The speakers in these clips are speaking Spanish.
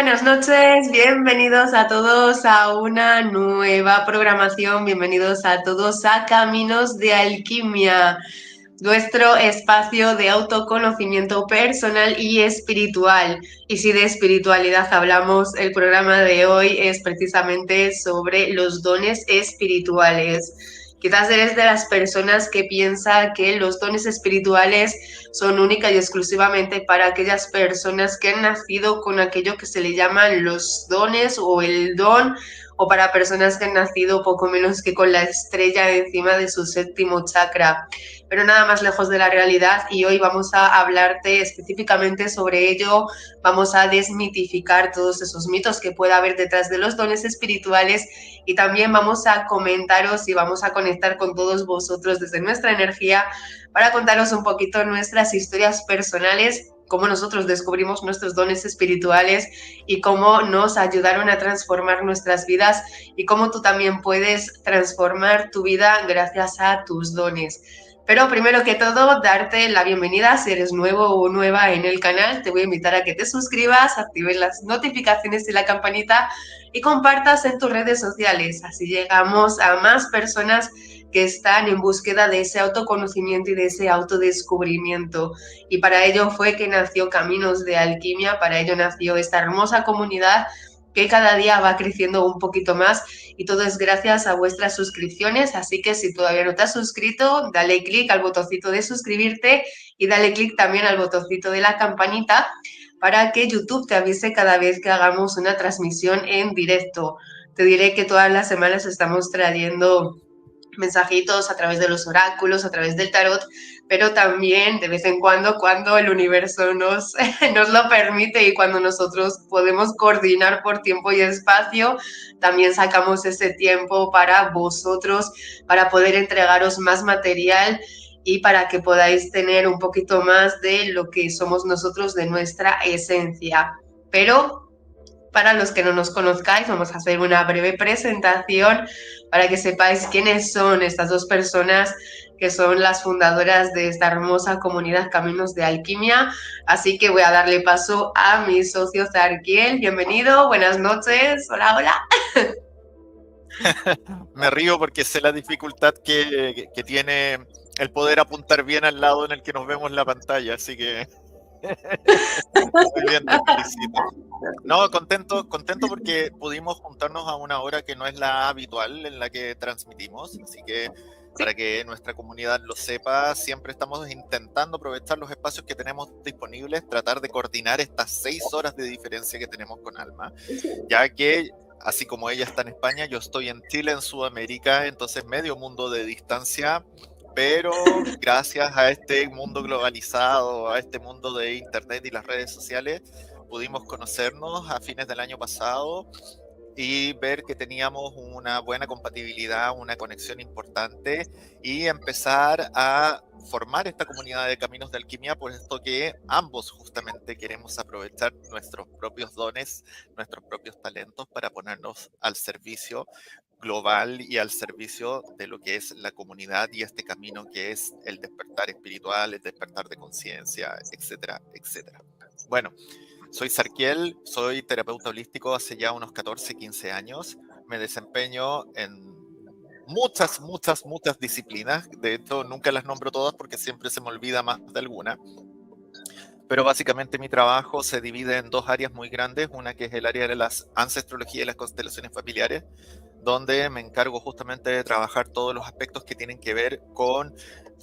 buenas noches, bienvenidos a todos a una nueva programación, bienvenidos a todos a Caminos de Alquimia, nuestro espacio de autoconocimiento personal y espiritual. Y si de espiritualidad hablamos, el programa de hoy es precisamente sobre los dones espirituales. Quizás eres de las personas que piensa que los dones espirituales son única y exclusivamente para aquellas personas que han nacido con aquello que se le llaman los dones o el don, o para personas que han nacido poco menos que con la estrella encima de su séptimo chakra. Pero nada más lejos de la realidad, y hoy vamos a hablarte específicamente sobre ello. Vamos a desmitificar todos esos mitos que pueda haber detrás de los dones espirituales, y también vamos a comentaros y vamos a conectar con todos vosotros desde nuestra energía para contaros un poquito nuestras historias personales, cómo nosotros descubrimos nuestros dones espirituales y cómo nos ayudaron a transformar nuestras vidas, y cómo tú también puedes transformar tu vida gracias a tus dones. Pero primero que todo, darte la bienvenida. Si eres nuevo o nueva en el canal, te voy a invitar a que te suscribas, actives las notificaciones y la campanita y compartas en tus redes sociales. Así llegamos a más personas que están en búsqueda de ese autoconocimiento y de ese autodescubrimiento. Y para ello fue que nació Caminos de Alquimia, para ello nació esta hermosa comunidad que cada día va creciendo un poquito más, y todo es gracias a vuestras suscripciones. Así que si todavía no te has suscrito, dale clic al botoncito de suscribirte y dale clic también al botoncito de la campanita para que YouTube te avise cada vez que hagamos una transmisión en directo. Te diré que todas las semanas estamos trayendo mensajitos a través de los oráculos, a través del tarot, pero también de vez en cuando el universo nos lo permite y cuando nosotros podemos coordinar por tiempo y espacio, también sacamos ese tiempo para vosotros, para poder entregaros más material y para que podáis tener un poquito más de lo que somos nosotros, de nuestra esencia. Pero para los que no nos conozcáis, vamos a hacer una breve presentación para que sepáis quiénes son estas dos personas que son las fundadoras de esta hermosa comunidad Caminos de Alquimia. Así que voy a darle paso a mi socio Zarkiel. Bienvenido, buenas noches. Hola, hola. Me río porque sé la dificultad que tiene el poder apuntar bien al lado en el que nos vemos la pantalla, así que muy bien, te felicito. No, contento porque pudimos juntarnos a una hora que no es la habitual en la que transmitimos, así que para que nuestra comunidad lo sepa, siempre estamos intentando aprovechar los espacios que tenemos disponibles, tratar de coordinar estas 6 horas de diferencia que tenemos con Alma, ya que así como ella está en España, yo estoy en Chile, en Sudamérica, entonces medio mundo de distancia, pero gracias a este mundo globalizado, a este mundo de Internet y las redes sociales, pudimos conocernos a fines del año pasado y ver que teníamos una buena compatibilidad, una conexión importante, y empezar a formar esta comunidad de Caminos de Alquimia, puesto que ambos justamente queremos aprovechar nuestros propios dones, nuestros propios talentos para ponernos al servicio global y al servicio de lo que es la comunidad y este camino que es el despertar espiritual, el despertar de conciencia, etcétera, etcétera. Bueno, soy Zarkiel, soy terapeuta holístico hace ya unos 14, 15 años. Me desempeño en muchas disciplinas. De hecho, nunca las nombro todas porque siempre se me olvida más de alguna. Pero básicamente mi trabajo se divide en dos áreas muy grandes. Una que es el área de la ancestrología y las constelaciones familiares, donde me encargo justamente de trabajar todos los aspectos que tienen que ver con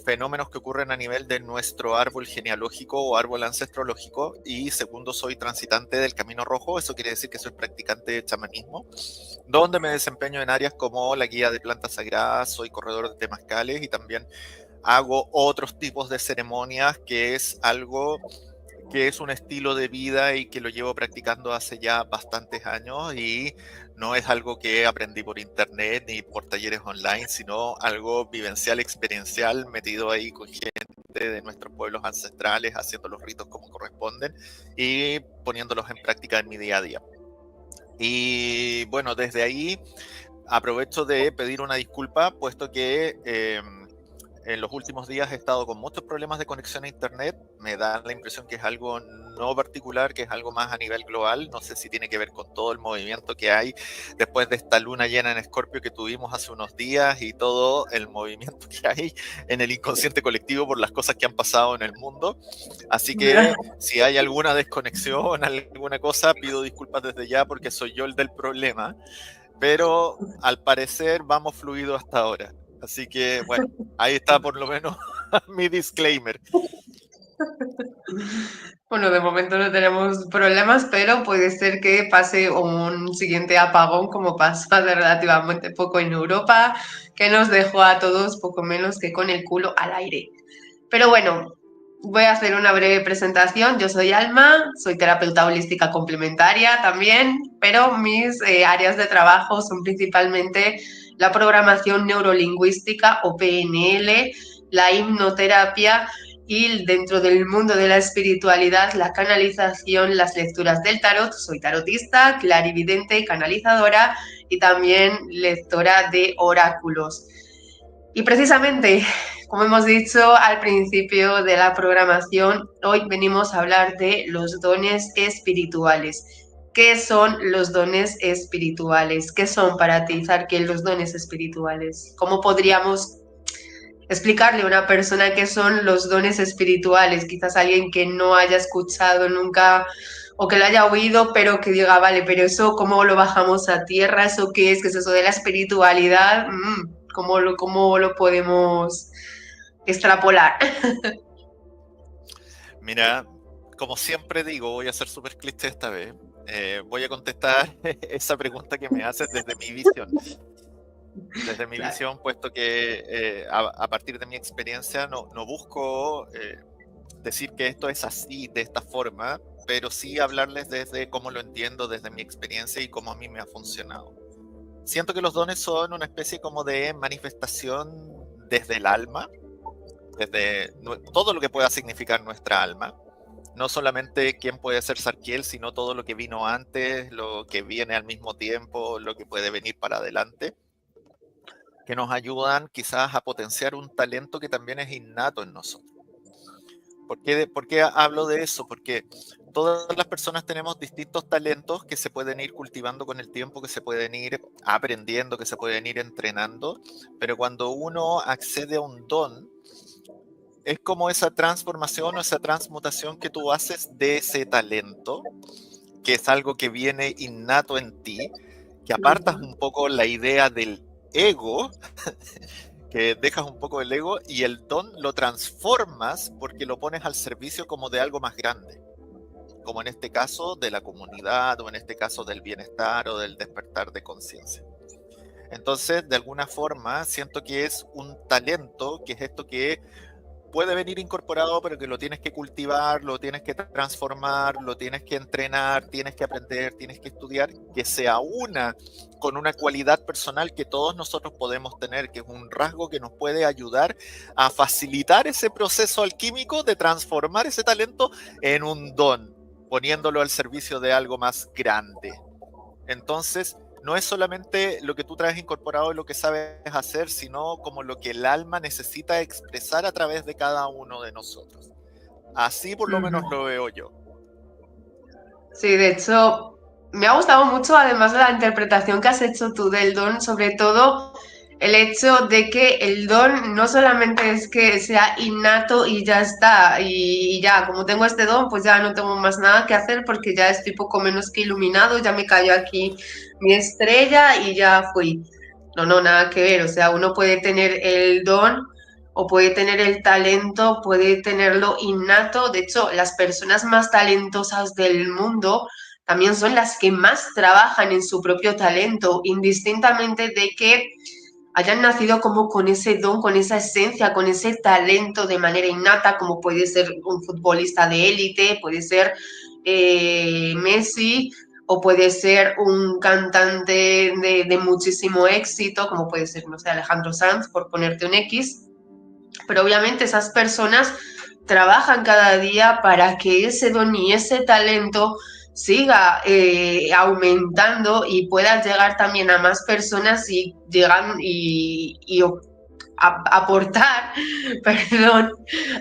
fenómenos que ocurren a nivel de nuestro árbol genealógico o árbol ancestrológico. Y segundo, soy transitante del Camino Rojo, eso quiere decir que soy practicante de chamanismo, donde me desempeño en áreas como la guía de plantas sagradas, soy corredor de temazcales y también hago otros tipos de ceremonias, que es algo que es un estilo de vida y que lo llevo practicando hace ya bastantes años, y no es algo que aprendí por internet ni por talleres online, sino algo vivencial, experiencial, metido ahí con gente de nuestros pueblos ancestrales, haciendo los ritos como corresponden y poniéndolos en práctica en mi día a día. Y bueno, desde ahí aprovecho de pedir una disculpa, puesto que en los últimos días he estado con muchos problemas de conexión a internet, me da la impresión que es algo no particular, que es algo más a nivel global. No sé si tiene que ver con todo el movimiento que hay después de esta luna llena en Escorpio que tuvimos hace unos días y todo el movimiento que hay en el inconsciente colectivo por las cosas que han pasado en el mundo. Así que si hay alguna desconexión, alguna cosa, pido disculpas desde ya porque soy yo el del problema, pero al parecer vamos fluido hasta ahora. Así que, bueno, ahí está por lo menos mi disclaimer. Bueno, de momento no tenemos problemas, pero puede ser que pase un siguiente apagón como pasó hace relativamente poco en Europa, que nos dejó a todos poco menos que con el culo al aire. Pero bueno, voy a hacer una breve presentación. Yo soy Alma, soy terapeuta holística complementaria también, pero mis áreas de trabajo son principalmente la programación neurolingüística o PNL, la hipnoterapia y dentro del mundo de la espiritualidad, la canalización, las lecturas del tarot. Soy tarotista, clarividente, canalizadora y también lectora de oráculos. Y precisamente, como hemos dicho al principio de la programación, hoy venimos a hablar de los dones espirituales. ¿Qué son los dones espirituales? ¿Qué son para ti, Zarkiel, los dones espirituales? ¿Cómo podríamos explicarle a una persona qué son los dones espirituales? Quizás alguien que no haya escuchado nunca o que lo haya oído, pero que diga, vale, pero eso, ¿cómo lo bajamos a tierra? ¿Eso qué es? ¿Qué es eso de la espiritualidad? ¿Cómo lo podemos extrapolar? Mira, como siempre digo, voy a ser súper cliché esta vez. Voy a contestar esa pregunta que me haces desde mi visión. Desde mi visión, puesto que a partir de mi experiencia no busco decir que esto es así, de esta forma, pero sí hablarles desde cómo lo entiendo, desde mi experiencia y cómo a mí me ha funcionado. Siento que los dones son una especie como de manifestación desde el alma, desde todo lo que pueda significar nuestra alma. No solamente quién puede ser Zarkiel, sino todo lo que vino antes, lo que viene al mismo tiempo, lo que puede venir para adelante, que nos ayudan quizás a potenciar un talento que también es innato en nosotros. ¿Por qué hablo de eso? Porque todas las personas tenemos distintos talentos que se pueden ir cultivando con el tiempo, que se pueden ir aprendiendo, que se pueden ir entrenando, pero cuando uno accede a un don, es como esa transformación o esa transmutación que tú haces de ese talento, que es algo que viene innato en ti, que apartas un poco la idea del ego, que dejas un poco el ego y el don lo transformas porque lo pones al servicio como de algo más grande, como en este caso de la comunidad o en este caso del bienestar o del despertar de conciencia. Entonces, de alguna forma, siento que es un talento, que es esto que puede venir incorporado, pero que lo tienes que cultivar, lo tienes que transformar, lo tienes que entrenar, tienes que aprender, tienes que estudiar, que se aúna con una cualidad personal que todos nosotros podemos tener, que es un rasgo que nos puede ayudar a facilitar ese proceso alquímico de transformar ese talento en un don, poniéndolo al servicio de algo más grande. Entonces, no es solamente lo que tú traes incorporado y lo que sabes hacer, sino como lo que el alma necesita expresar a través de cada uno de nosotros. Así por lo menos lo veo yo. Sí, de hecho, me ha gustado mucho, además de la interpretación que has hecho tú del don, sobre todo el hecho de que el don no solamente es que sea innato y ya está, y ya, como tengo este don, pues ya no tengo más nada que hacer porque ya estoy poco menos que iluminado, ya me cayó aquí mi estrella y ya fui. No, no, nada que ver, o sea, uno puede tener el don o puede tener el talento, puede tenerlo innato. De hecho, las personas más talentosas del mundo también son las que más trabajan en su propio talento, indistintamente de que hayan nacido como con ese don, con esa esencia, con ese talento de manera innata, como puede ser un futbolista de élite, puede ser Messi, o puede ser un cantante de muchísimo éxito, como puede ser, no sé, Alejandro Sanz, por ponerte un X. Pero obviamente esas personas trabajan cada día para que ese don y ese talento siga aumentando y pueda llegar también a más personas y llegan y aportar, perdón,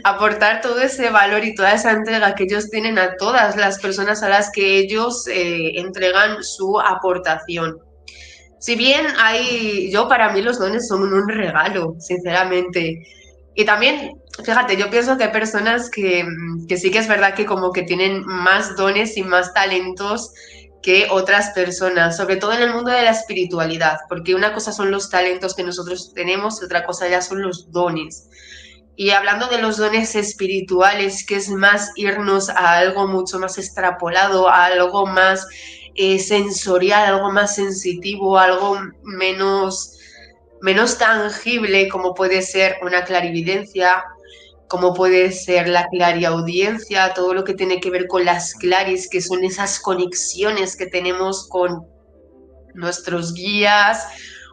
aportar todo ese valor y toda esa entrega que ellos tienen a todas las personas a las que ellos entregan su aportación. Si bien para mí los dones son un regalo, sinceramente. Y también, fíjate, yo pienso que hay personas que sí que es verdad que como que tienen más dones y más talentos que otras personas, sobre todo en el mundo de la espiritualidad, porque una cosa son los talentos que nosotros tenemos y otra cosa ya son los dones. Y hablando de los dones espirituales, que es más irnos a algo mucho más extrapolado, a algo más sensorial, algo más sensitivo, algo menos tangible, como puede ser una clarividencia, como puede ser la clariaudiencia, todo lo que tiene que ver con las claris, que son esas conexiones que tenemos con nuestros guías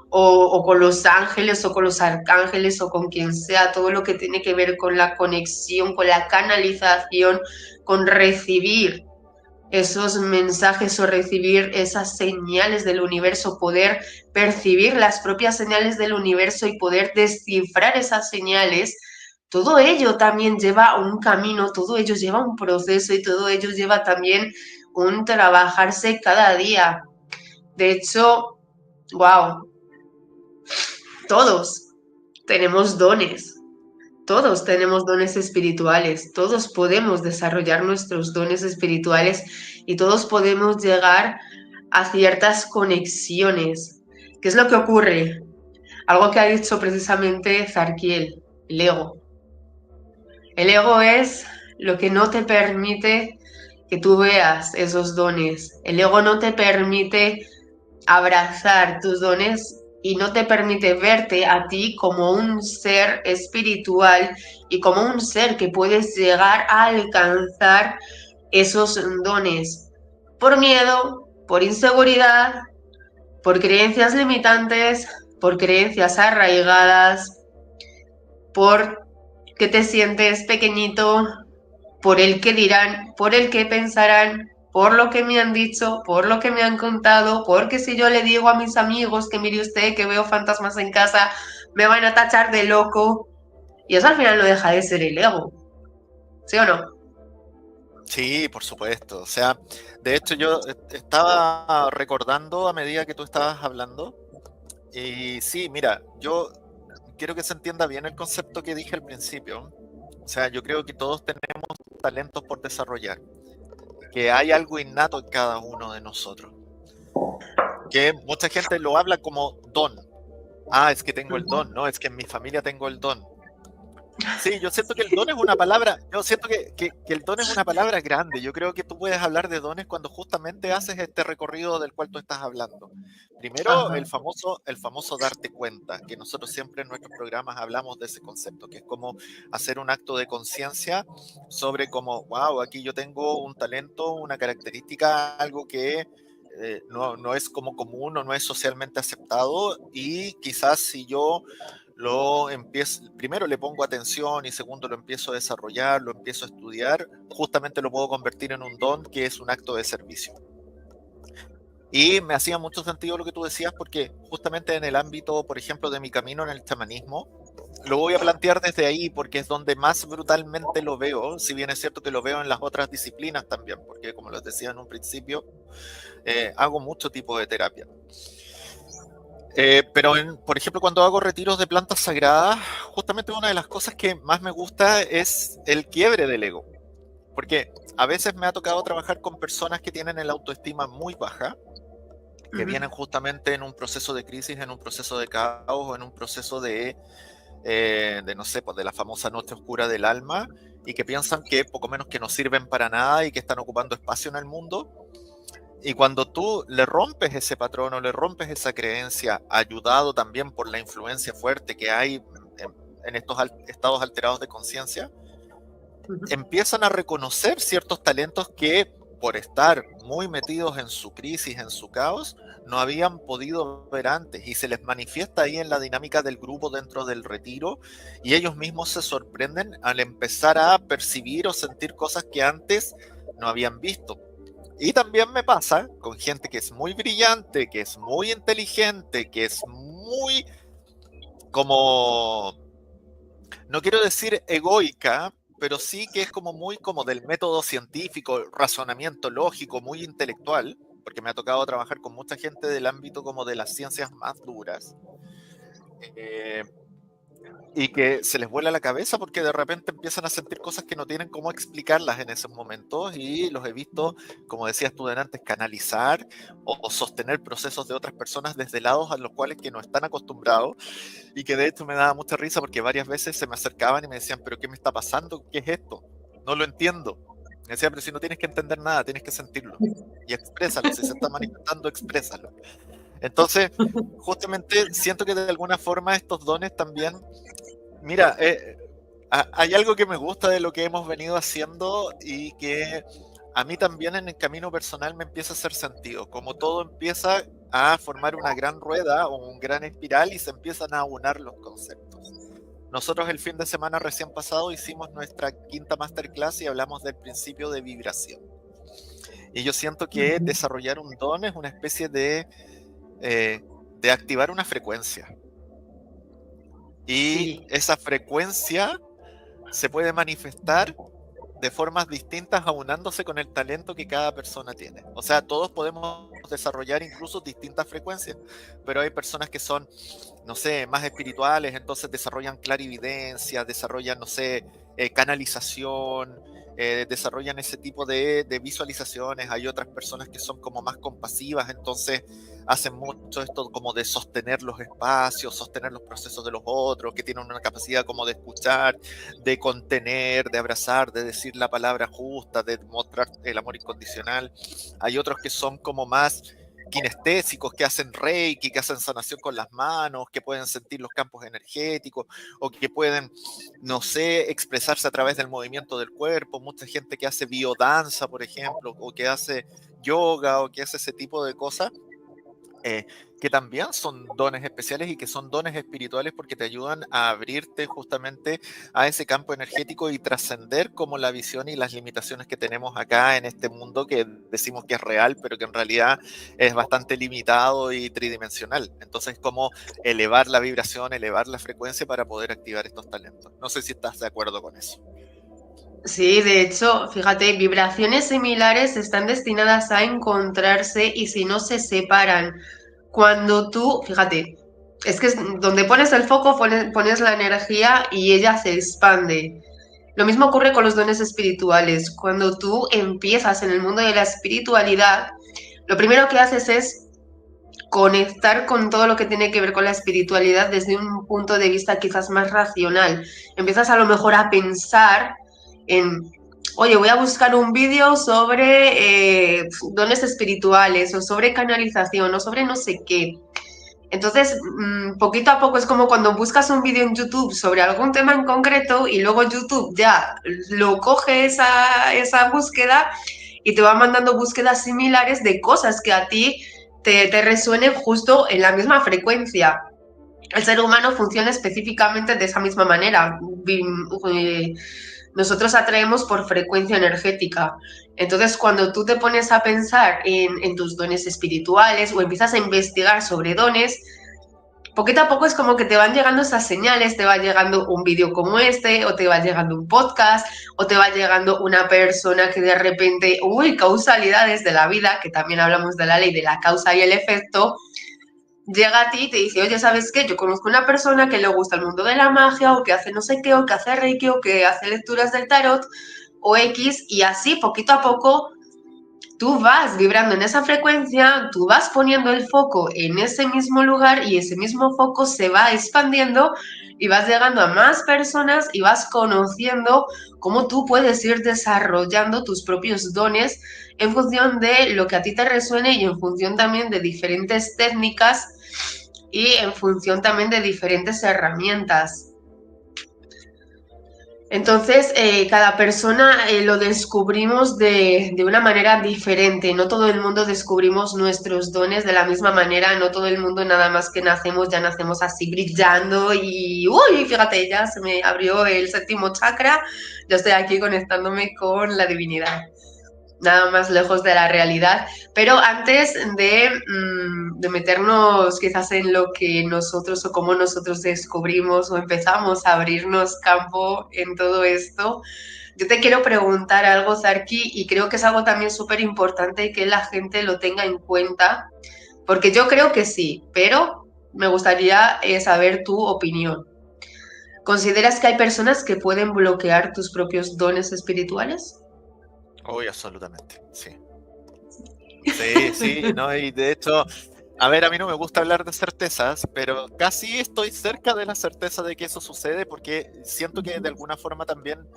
o con los ángeles o con los arcángeles o con quien sea, todo lo que tiene que ver con la conexión, con la canalización, con recibir esos mensajes o recibir esas señales del universo, poder percibir las propias señales del universo y poder descifrar esas señales, todo ello también lleva un camino, todo ello lleva un proceso y todo ello lleva también un trabajarse cada día. De hecho, wow, todos tenemos dones. Todos tenemos dones espirituales, todos podemos desarrollar nuestros dones espirituales y todos podemos llegar a ciertas conexiones. ¿Qué es lo que ocurre? Algo que ha dicho precisamente Zarkiel, el ego. El ego es lo que no te permite que tú veas esos dones. El ego no te permite abrazar tus dones y no te permite verte a ti como un ser espiritual y como un ser que puedes llegar a alcanzar esos dones por miedo, por inseguridad, por creencias limitantes, por creencias arraigadas, por que te sientes pequeñito, por el que dirán, por el que pensarán, por lo que me han dicho, por lo que me han contado, porque si yo le digo a mis amigos que mire usted que veo fantasmas en casa, me van a tachar de loco. Y eso al final no deja de ser el ego, ¿sí o no? Sí, por supuesto. O sea, de hecho yo estaba recordando a medida que tú estabas hablando. Y sí, mira, yo quiero que se entienda bien el concepto que dije al principio. O sea, yo creo que todos tenemos talentos por desarrollar, que hay algo innato en cada uno de nosotros, que mucha gente lo habla como don. Ah, es que tengo el don, no, es que en mi familia tengo el don. Sí, yo siento que el don es una palabra, yo siento que el don es una palabra grande. Yo creo que tú puedes hablar de dones cuando justamente haces este recorrido del cual tú estás hablando. Primero, Ajá. el famoso darte cuenta, que nosotros siempre en nuestros programas hablamos de ese concepto, que es como hacer un acto de conciencia sobre cómo, wow, aquí yo tengo un talento, una característica, algo que no es como común o no es socialmente aceptado, y quizás si yo lo empiezo, primero le pongo atención y segundo lo empiezo a desarrollar, lo empiezo a estudiar, justamente lo puedo convertir en un don que es un acto de servicio. Y me hacía mucho sentido lo que tú decías porque justamente en el ámbito, por ejemplo, de mi camino en el chamanismo, lo voy a plantear desde ahí porque es donde más brutalmente lo veo, si bien es cierto que lo veo en las otras disciplinas también, porque como les decía en un principio, hago mucho tipo de terapia. Pero, por ejemplo, cuando hago retiros de plantas sagradas, justamente una de las cosas que más me gusta es el quiebre del ego. Porque a veces me ha tocado trabajar con personas que tienen el autoestima muy baja, que vienen justamente en un proceso de crisis, en un proceso de caos, o en un proceso no sé, pues de la famosa noche oscura del alma, y que piensan que poco menos que no sirven para nada y que están ocupando espacio en el mundo. Y cuando tú le rompes ese patrón o le rompes esa creencia, ayudado también por la influencia fuerte que hay en estos estados alterados de conciencia, empiezan a reconocer ciertos talentos que por estar muy metidos en su crisis, en su caos, no habían podido ver antes, y se les manifiesta ahí en la dinámica del grupo dentro del retiro, y ellos mismos se sorprenden al empezar a percibir o sentir cosas que antes no habían visto. Y también me pasa con gente que es muy brillante, que es muy inteligente, que es muy como, no quiero decir egoica, pero sí que es como muy como del método científico, razonamiento lógico, muy intelectual, porque me ha tocado trabajar con mucha gente del ámbito como de las ciencias más duras. Y que se les vuela la cabeza porque de repente empiezan a sentir cosas que no tienen cómo explicarlas en esos momentos, y los he visto, como decías tú antes, canalizar o sostener procesos de otras personas desde lados a los cuales que no están acostumbrados, y que de hecho me daba mucha risa porque varias veces se me acercaban y me decían, pero ¿qué me está pasando? ¿Qué es esto? No lo entiendo. Me decía, pero si no tienes que entender nada, tienes que sentirlo y exprésalo. Si se está manifestando, exprésalo. Entonces, justamente siento que de alguna forma estos dones también, mira, hay algo que me gusta de lo que hemos venido haciendo y que a mí también en el camino personal me empieza a hacer sentido, como todo empieza a formar una gran rueda o un gran espiral y se empiezan a aunar los conceptos. Nosotros el fin de semana recién pasado hicimos nuestra quinta masterclass y hablamos del principio de vibración. Y yo siento que desarrollar un don es una especie de activar una frecuencia. Y Sí. esa frecuencia se puede manifestar de formas distintas aunándose con el talento que cada persona tiene. O sea, todos podemos desarrollar incluso distintas frecuencias, pero hay personas que son, no sé, más espirituales, entonces desarrollan clarividencia, desarrollan, no sé, canalización, desarrollan ese tipo de visualizaciones. Hay otras personas que son como más compasivas, entonces hacen mucho esto como de sostener los espacios, sostener los procesos de los otros, que tienen una capacidad como de escuchar, de contener, de abrazar, de decir la palabra justa, de mostrar el amor incondicional. Hay otros que son como más kinestésicos, que hacen reiki, que hacen sanación con las manos, que pueden sentir los campos energéticos, o que pueden, no sé, expresarse a través del movimiento del cuerpo. Mucha gente que hace biodanza, por ejemplo, o que hace yoga, o que hace ese tipo de cosas, que también son dones especiales y que son dones espirituales porque te ayudan a abrirte justamente a ese campo energético y trascender como la visión y las limitaciones que tenemos acá en este mundo que decimos que es real, pero que en realidad es bastante limitado y tridimensional. Entonces, como elevar la vibración, elevar la frecuencia para poder activar estos talentos. No sé si estás de acuerdo con eso. Sí, de hecho, fíjate, vibraciones similares están destinadas a encontrarse y si no se separan. Cuando tú, fíjate, es que donde pones el foco pones la energía y ella se expande. Lo mismo ocurre con los dones espirituales. Cuando tú empiezas en el mundo de la espiritualidad, lo primero que haces es conectar con todo lo que tiene que ver con la espiritualidad desde un punto de vista quizás más racional. Empiezas a lo mejor a pensar en, oye, voy a buscar un vídeo sobre dones espirituales o sobre canalización o sobre no sé qué. Entonces, poquito a poco es como cuando buscas un vídeo en YouTube sobre algún tema en concreto y luego YouTube ya lo coge esa búsqueda y te va mandando búsquedas similares de cosas que a ti te resuenen justo en la misma frecuencia. El ser humano funciona específicamente de esa misma manera. Nosotros atraemos por frecuencia energética. Entonces, cuando tú te pones a pensar en tus dones espirituales o empiezas a investigar sobre dones, poquito a poco es como que te van llegando esas señales, te va llegando un vídeo como este, o te va llegando un podcast, o te va llegando una persona que de repente, uy, causalidades de la vida, que también hablamos de la ley de la causa y el efecto, llega a ti y te dice, oye, ¿sabes qué? Yo conozco una persona que le gusta el mundo de la magia, o que hace no sé qué, o que hace reiki, o que hace lecturas del tarot, o X, y así, poquito a poco, tú vas vibrando en esa frecuencia, tú vas poniendo el foco en ese mismo lugar y ese mismo foco se va expandiendo y vas llegando a más personas y vas conociendo cómo tú puedes ir desarrollando tus propios dones en función de lo que a ti te resuene y en función también de diferentes técnicas y en función también de diferentes herramientas. Entonces, cada persona lo descubrimos de una manera diferente. No todo el mundo descubrimos nuestros dones de la misma manera. No todo el mundo nada más que nacemos, ya nacemos así brillando y, uy, fíjate, ya se me abrió el séptimo chakra. Yo estoy aquí conectándome con la divinidad. nada más lejos de la realidad. Pero antes de meternos quizás en lo que nosotros o cómo nosotros descubrimos o empezamos a abrirnos campo en todo esto, yo te quiero preguntar algo, Zarki, y creo que es algo también súper importante que la gente lo tenga en cuenta, porque yo creo que sí, pero me gustaría saber tu opinión. ¿Consideras que hay personas que pueden bloquear tus propios dones espirituales? Uy, absolutamente, sí. Sí, sí, ¿no? Y de hecho, a ver, a mí no me gusta hablar de certezas, pero casi estoy cerca de la certeza de que eso sucede porque siento que de alguna forma también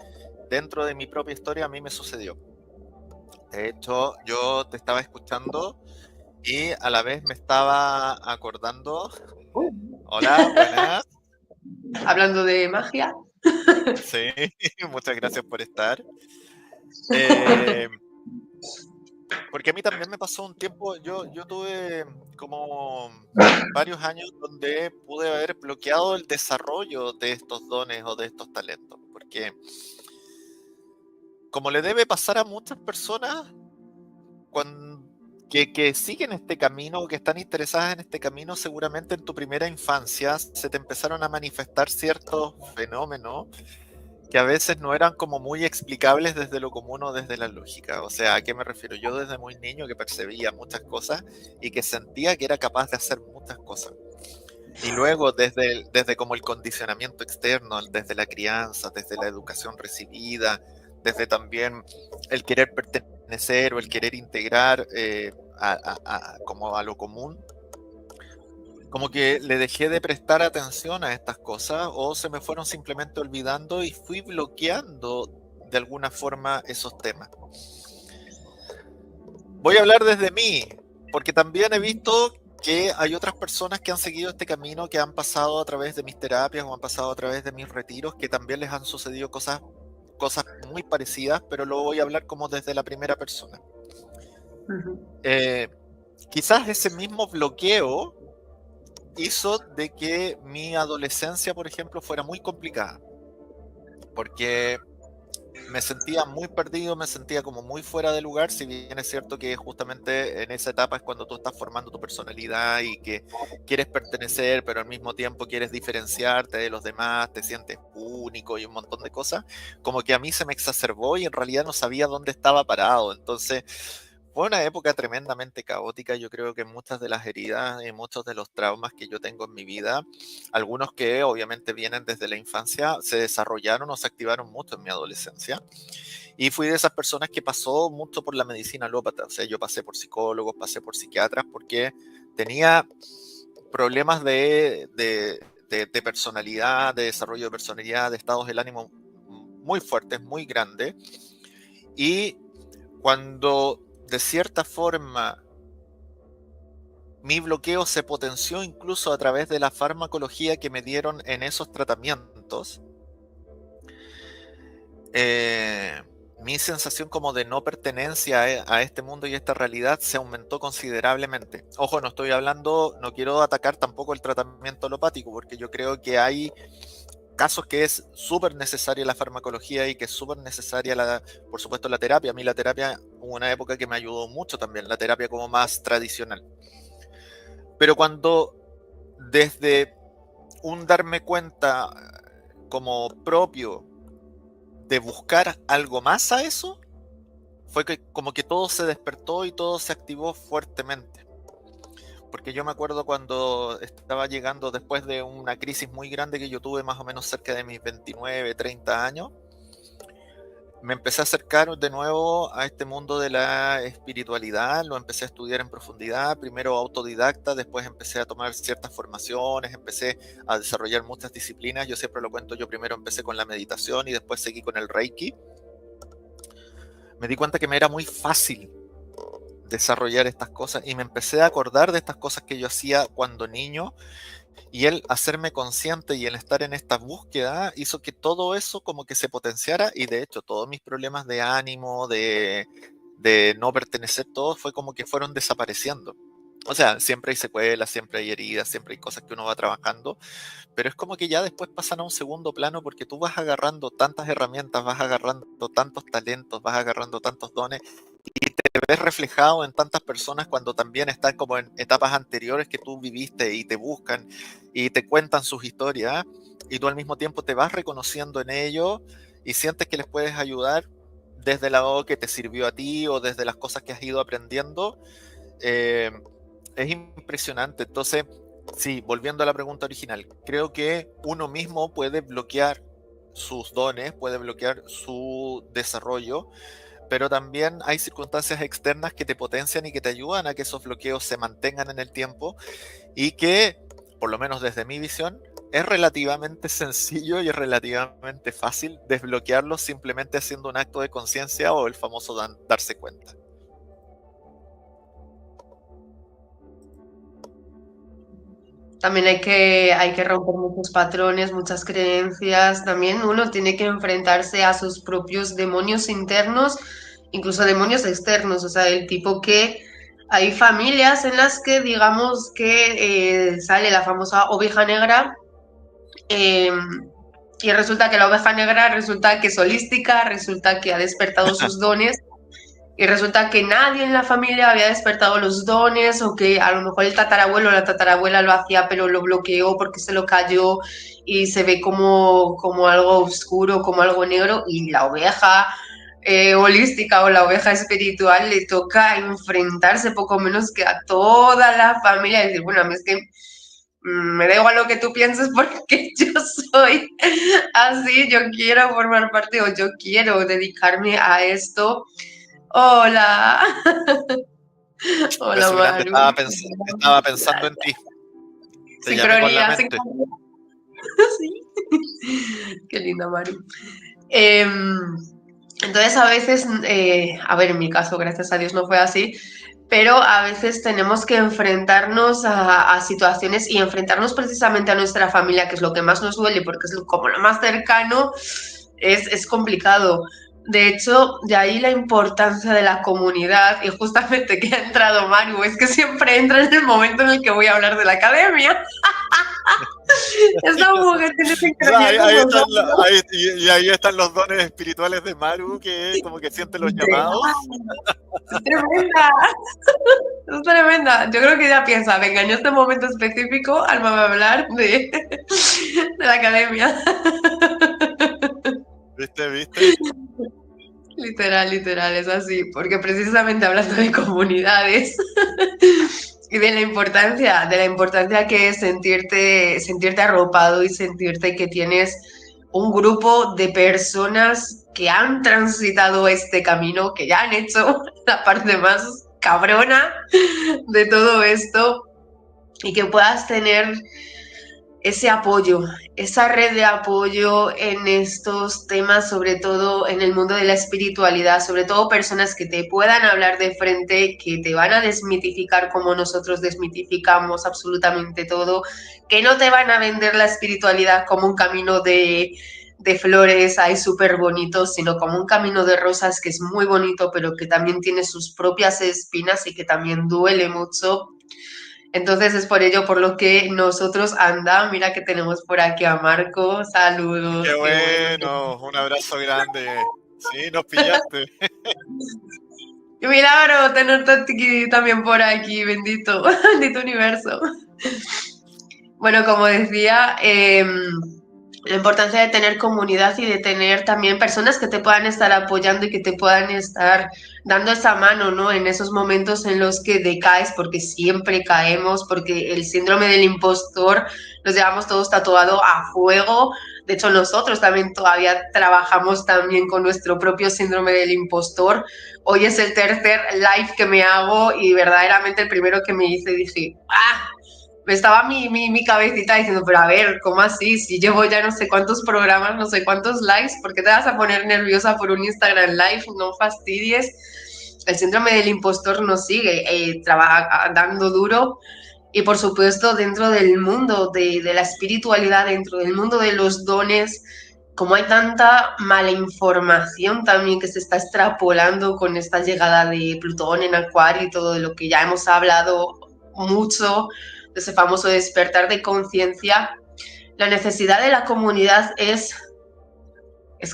dentro de mi propia historia a mí me sucedió. De hecho, yo te estaba escuchando y a la vez me estaba acordando. Hola, buenas. Hablando de magia. Sí, muchas gracias por estar. Eh, Porque a mí también me pasó un tiempo, yo tuve como varios años donde pude haber bloqueado el desarrollo de estos dones o de estos talentos, porque como le debe pasar a muchas personas que siguen este camino o que están interesadas en este camino, seguramente en tu primera infancia se te empezaron a manifestar ciertos fenómenos que a veces no eran como muy explicables desde lo común o desde la lógica. O sea, ¿a qué me refiero? Yo desde muy niño que percibía muchas cosas y que sentía que era capaz de hacer muchas cosas. Y luego desde como el condicionamiento externo, desde la crianza, desde la educación recibida, desde también el querer pertenecer o el querer integrar como a lo común, como que le dejé de prestar atención a estas cosas o se me fueron simplemente olvidando y fui bloqueando de alguna forma esos temas. Voy a hablar desde mí, porque también he visto que hay otras personas que han seguido este camino, que han pasado a través de mis terapias o han pasado a través de mis retiros, que también les han sucedido cosas muy parecidas, pero lo voy a hablar como desde la primera persona. Eh, Quizás ese mismo bloqueo hizo de que mi adolescencia, por ejemplo, fuera muy complicada, porque me sentía muy perdido, me sentía como muy fuera de lugar, si bien es cierto que justamente en esa etapa es cuando tú estás formando tu personalidad y que quieres pertenecer, pero al mismo tiempo quieres diferenciarte de los demás, te sientes único y un montón de cosas, como que a mí se me exacerbó y en realidad no sabía dónde estaba parado. Entonces fue una época tremendamente caótica. Yo creo que muchas de las heridas y muchos de los traumas que yo tengo en mi vida, algunos que obviamente vienen desde la infancia, se desarrollaron o se activaron mucho en mi adolescencia. Y fui de esas personas que pasó mucho por la medicina alópata. O sea, yo pasé por psicólogos, pasé por psiquiatras, porque tenía problemas de personalidad, de desarrollo de personalidad, de estados del ánimo muy fuertes, muy grandes. Y cuando de cierta forma mi bloqueo se potenció incluso a través de la farmacología que me dieron en esos tratamientos, mi sensación como de no pertenencia a este mundo y a esta realidad se aumentó considerablemente. Ojo, no estoy hablando, no quiero atacar tampoco el tratamiento alopático, porque yo creo que hay casos que es súper necesaria la farmacología y que es súper necesaria, por supuesto, la terapia. A mí la terapia hubo una época que me ayudó mucho también, la terapia como más tradicional. Pero cuando desde un darme cuenta como propio de buscar algo más a eso, fue que como que todo se despertó y todo se activó fuertemente. Porque yo me acuerdo cuando estaba llegando después de una crisis muy grande que yo tuve más o menos cerca de mis 29, 30 años, me empecé a acercar de nuevo a este mundo de la espiritualidad, lo empecé a estudiar en profundidad, primero autodidacta, después empecé a tomar ciertas formaciones, empecé a desarrollar muchas disciplinas. Yo siempre lo cuento, yo primero empecé con la meditación y después seguí con el Reiki. Me di cuenta que me era muy fácil desarrollar estas cosas y me empecé a acordar de estas cosas que yo hacía cuando niño, y el hacerme consciente y el estar en esta búsqueda hizo que todo eso como que se potenciara, y de hecho todos mis problemas de ánimo, de no pertenecer, todo fue como que fueron desapareciendo. O sea, siempre hay secuelas, siempre hay heridas, siempre hay cosas que uno va trabajando, pero es como que ya después pasan a un segundo plano porque tú vas agarrando tantas herramientas, vas agarrando tantos talentos, vas agarrando tantos dones y te ves reflejado en tantas personas cuando también están como en etapas anteriores que tú viviste y te buscan y te cuentan sus historias y tú al mismo tiempo te vas reconociendo en ello y sientes que les puedes ayudar desde el lado que te sirvió a ti o desde las cosas que has ido aprendiendo. eh, es impresionante. Entonces, sí, volviendo a la pregunta original, creo que uno mismo puede bloquear sus dones, puede bloquear su desarrollo, pero también hay circunstancias externas que te potencian y que te ayudan a que esos bloqueos se mantengan en el tiempo y que, por lo menos desde mi visión, es relativamente sencillo y es relativamente fácil desbloquearlos simplemente haciendo un acto de conciencia o el famoso darse cuenta. También hay que romper muchos patrones, muchas creencias. También uno tiene que enfrentarse a sus propios demonios internos, incluso demonios externos. O sea, el tipo que hay familias en las que digamos que sale la famosa oveja negra. eh, y resulta que la oveja negra resulta que es holística, resulta que ha despertado sus dones y resulta que nadie en la familia había despertado los dones o que a lo mejor el tatarabuelo o la tatarabuela lo hacía pero lo bloqueó porque se lo cayó y se ve como algo oscuro, como algo negro y la oveja holística o la oveja espiritual le toca enfrentarse poco menos que a toda la familia y decir, bueno, a mí es que me da igual lo que tú pienses porque yo soy así, yo quiero formar parte o yo quiero dedicarme a esto. Hola, hola Beso grande, Maru. estaba pensando en ti, te llamé con la Sincronía, mente. sincronía. Sí. Qué linda Maru. Entonces a veces, a ver, en mi caso, gracias a Dios no fue así, pero a veces tenemos que enfrentarnos a situaciones y enfrentarnos precisamente a nuestra familia, que es lo que más nos duele, porque es como lo más cercano, es complicado. De hecho, de ahí la importancia de la comunidad y justamente que ha entrado Maru, es que siempre entra en el momento en el que voy a hablar de la academia. Esta mujer tiene sincronía con nosotros. Y ahí están los dones espirituales de Maru, que como que siente los llamados. Es tremenda, es tremenda. Yo creo que ella piensa, venga, en este momento específico, Alma va a hablar de la academia. ¿Viste? Literal, literal, es así, porque precisamente hablando de comunidades y de la importancia que es sentirte arropado y sentirte que tienes un grupo de personas que han transitado este camino, que ya han hecho la parte más cabrona de todo esto y que puedas tener ese apoyo, esa red de apoyo en estos temas, sobre todo en el mundo de la espiritualidad, sobre todo personas que te puedan hablar de frente, que te van a desmitificar como nosotros desmitificamos absolutamente todo, que no te van a vender la espiritualidad como un camino de flores ahí súper bonitos, sino como un camino de rosas que es muy bonito, pero que también tiene sus propias espinas y que también duele mucho. Entonces es por ello por lo que nosotros anda, mira que tenemos por aquí a Marco, Qué saludos, qué bueno. bueno, un abrazo grande. Sí, nos pillaste. Qué milagro tenerte a ti también por aquí, bendito, bendito universo. Bueno, como decía, la importancia de tener comunidad y de tener también personas que te puedan estar apoyando y que te puedan estar dando esa mano, ¿no? En esos momentos en los que decaes, porque siempre caemos, porque el síndrome del impostor los llevamos todos tatuado a fuego. De hecho, nosotros también todavía trabajamos también con nuestro propio síndrome del impostor. Hoy es el tercer live que me hago y verdaderamente el primero que me hice dije, ¡ah! Me estaba mi cabecita diciendo, pero a ver, ¿cómo así? Si llevo ya no sé cuántos programas, no sé cuántos likes, ¿por qué te vas a poner nerviosa por un Instagram Live? No fastidies. El síndrome del impostor nos sigue dando duro y por supuesto dentro del mundo de la espiritualidad, dentro del mundo de los dones, como hay tanta mala información también que se está extrapolando con esta llegada de Plutón en Acuario y todo de lo que ya hemos hablado mucho, de ese famoso despertar de conciencia, la necesidad de la comunidad es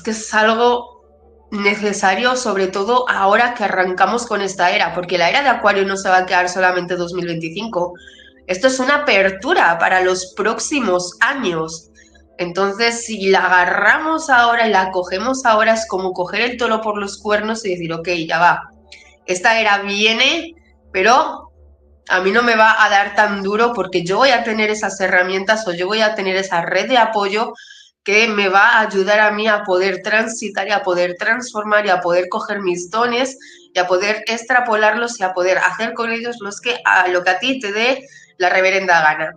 que es algo necesario, sobre todo ahora que arrancamos con esta era, porque la era de Acuario no se va a quedar solamente 2025. Esto es una apertura para los próximos años. Entonces, si la agarramos ahora y la cogemos ahora, es como coger el toro por los cuernos y decir, ok, ya va, esta era viene, pero a mí no me va a dar tan duro porque yo voy a tener esas herramientas o yo voy a tener esa red de apoyo que me va a ayudar a mí a poder transitar y a poder transformar y a poder coger mis dones y a poder extrapolarlos y a poder hacer con ellos lo que a ti te dé la reverenda gana.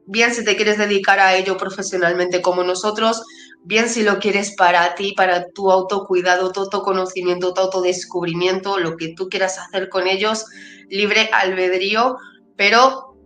Bien si te quieres dedicar a ello profesionalmente como nosotros, bien si lo quieres para ti, para tu autocuidado, tu autoconocimiento, tu autodescubrimiento, lo que tú quieras hacer con ellos, libre albedrío, pero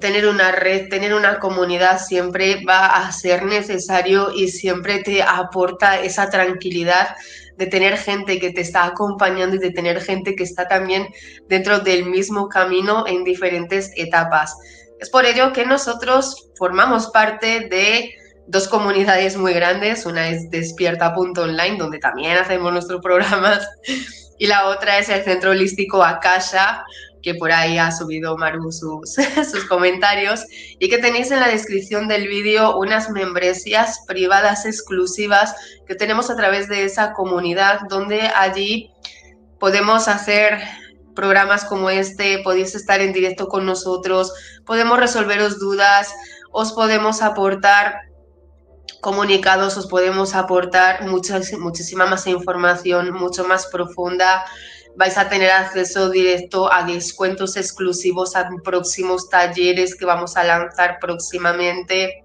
tener una red, tener una comunidad siempre va a ser necesario y siempre te aporta esa tranquilidad de tener gente que te está acompañando y de tener gente que está también dentro del mismo camino en diferentes etapas. Es por ello que nosotros formamos parte de dos comunidades muy grandes. Una es Despierta.online, donde también hacemos nuestros programas, y la otra es el Centro Holístico Akasha, que por ahí ha subido Maru sus comentarios, y que tenéis en la descripción del vídeo unas membresías privadas exclusivas que tenemos a través de esa comunidad, donde allí podemos hacer programas como este, podéis estar en directo con nosotros, podemos resolveros dudas, os podemos aportar comunicados, os podemos aportar muchísima más información, mucho más profunda. Vais a tener acceso directo a descuentos exclusivos a próximos talleres que vamos a lanzar próximamente.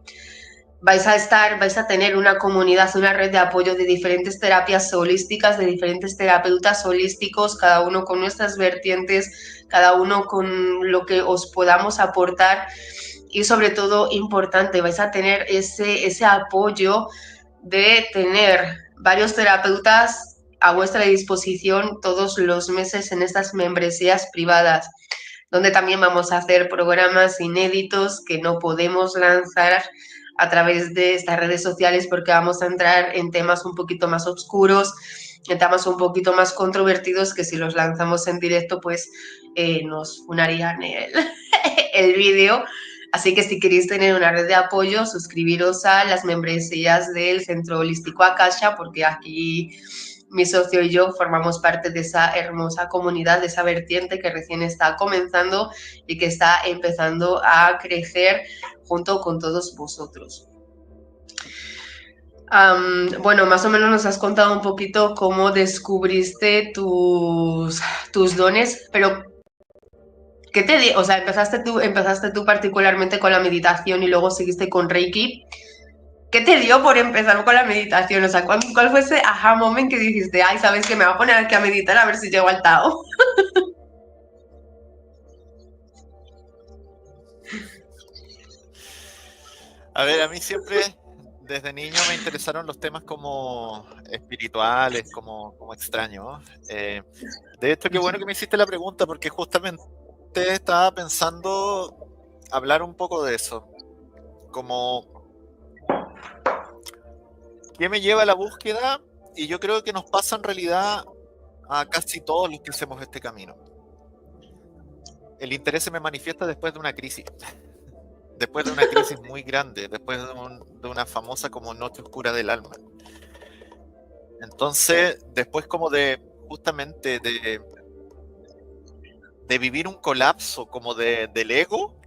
Vais a tener una comunidad, una red de apoyo de diferentes terapias holísticas, de diferentes terapeutas holísticos, cada uno con nuestras vertientes, cada uno con lo que os podamos aportar. Y sobre todo, importante, vais a tener ese apoyo de tener varios terapeutas a vuestra disposición todos los meses en estas membresías privadas, donde también vamos a hacer programas inéditos que no podemos lanzar a través de estas redes sociales porque vamos a entrar en temas un poquito más oscuros, en temas un poquito más controvertidos que si los lanzamos en directo pues nos funarían el vídeo. Así que si queréis tener una red de apoyo, suscribiros a las membresías del Centro Holístico Akasha, porque aquí mi socio y yo formamos parte de esa hermosa comunidad, de esa vertiente que recién está comenzando y que está empezando a crecer junto con todos vosotros. Bueno, más o menos nos has contado un poquito cómo descubriste tus dones, pero ¿qué te dio? O sea, empezaste tú particularmente con la meditación y luego seguiste con Reiki. ¿Qué te dio por empezar con la meditación? O sea, ¿cuál fue ese aha moment que dijiste, ay, sabes que me voy a poner aquí a meditar a ver si llego al Tao? A ver, a mí siempre, desde niño, me interesaron los temas como espirituales, como extraños. De hecho, qué bueno que me hiciste la pregunta, porque justamente estaba pensando hablar un poco de eso. Como, ¿qué me lleva a la búsqueda? Y yo creo que nos pasa en realidad a casi todos los que hacemos este camino. El interés se me manifiesta después de una crisis. Después de una crisis muy grande, después de una famosa como noche oscura del alma. Entonces, después como justamente de vivir un colapso como del ego,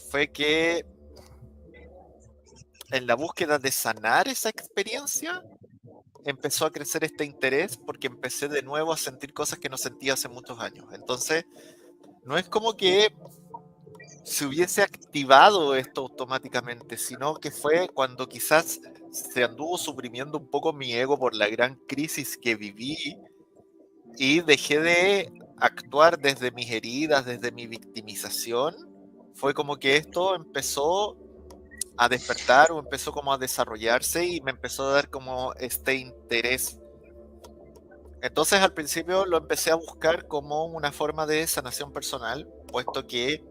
fue que en la búsqueda de sanar esa experiencia, empezó a crecer este interés porque empecé de nuevo a sentir cosas que no sentía hace muchos años. Entonces, no es como que se hubiese activado esto automáticamente, sino que fue cuando quizás se anduvo suprimiendo un poco mi ego por la gran crisis que viví y dejé de actuar desde mis heridas, desde mi victimización. Fue como que esto empezó a despertar o empezó como a desarrollarse y me empezó a dar como este interés. Entonces al principio lo empecé a buscar como una forma de sanación personal, puesto que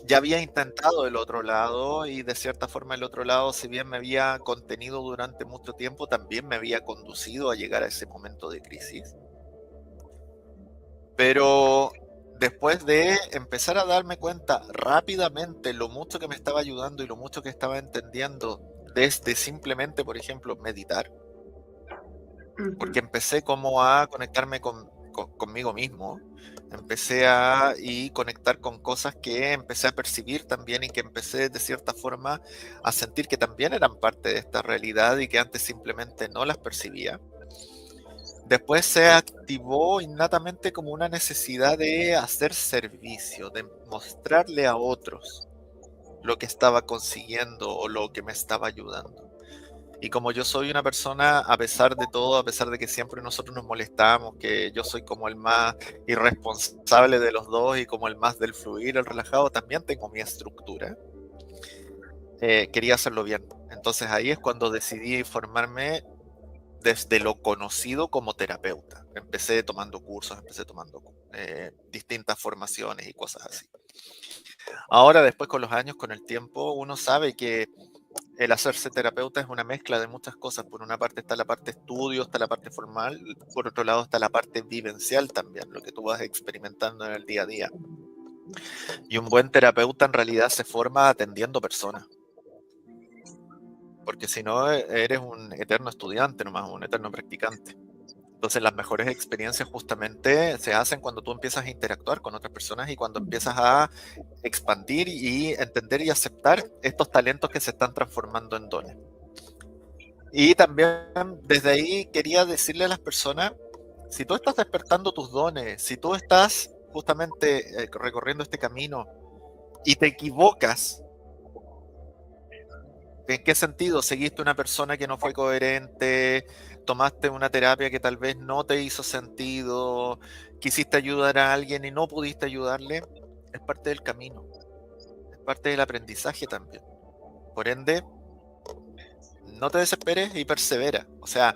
ya había intentado el otro lado y de cierta forma el otro lado, si bien me había contenido durante mucho tiempo, también me había conducido a llegar a ese momento de crisis. Pero después de empezar a darme cuenta rápidamente lo mucho que me estaba ayudando y lo mucho que estaba entendiendo desde simplemente, por ejemplo, meditar, porque empecé como a conectarme conmigo mismo, empecé a conectar con cosas que empecé a percibir también y que empecé de cierta forma a sentir que también eran parte de esta realidad y que antes simplemente no las percibía. Después se activó innatamente como una necesidad de hacer servicio, de mostrarle a otros lo que estaba consiguiendo o lo que me estaba ayudando. Y como yo soy una persona, a pesar de todo, a pesar de que siempre nosotros nos molestamos, que yo soy como el más irresponsable de los dos y como el más del fluir, el relajado, también tengo mi estructura. Quería hacerlo bien. Entonces ahí es cuando decidí formarme desde lo conocido como terapeuta. Empecé tomando cursos, empecé tomando distintas formaciones y cosas así. Ahora, después con los años, con el tiempo, uno sabe que el hacerse terapeuta es una mezcla de muchas cosas. Por una parte está la parte estudio, está la parte formal, por otro lado está la parte vivencial también, lo que tú vas experimentando en el día a día. Y un buen terapeuta en realidad se forma atendiendo personas. Porque si no, eres un eterno estudiante nomás, un eterno practicante. Entonces las mejores experiencias justamente se hacen cuando tú empiezas a interactuar con otras personas y cuando empiezas a expandir y entender y aceptar estos talentos que se están transformando en dones. Y también desde ahí quería decirle a las personas, si tú estás despertando tus dones, si tú estás justamente recorriendo este camino y te equivocas, ¿en qué sentido? ¿Seguiste una persona que no fue coherente? ¿Tomaste una terapia que tal vez no te hizo sentido? ¿Quisiste ayudar a alguien y no pudiste ayudarle? Es parte del camino, es parte del aprendizaje también. Por ende, no te desesperes y persevera. O sea,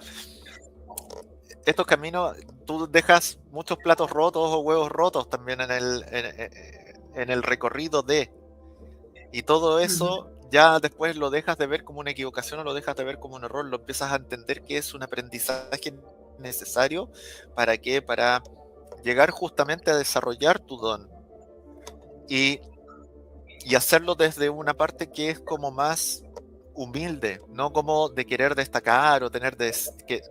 estos caminos, tú dejas muchos platos rotos o huevos rotos también en el recorrido de... Y todo eso ya después lo dejas de ver como una equivocación o lo dejas de ver como un error, lo empiezas a entender que es un aprendizaje necesario para que para llegar justamente a desarrollar tu don y hacerlo desde una parte que es como más humilde, no como de querer destacar o tener que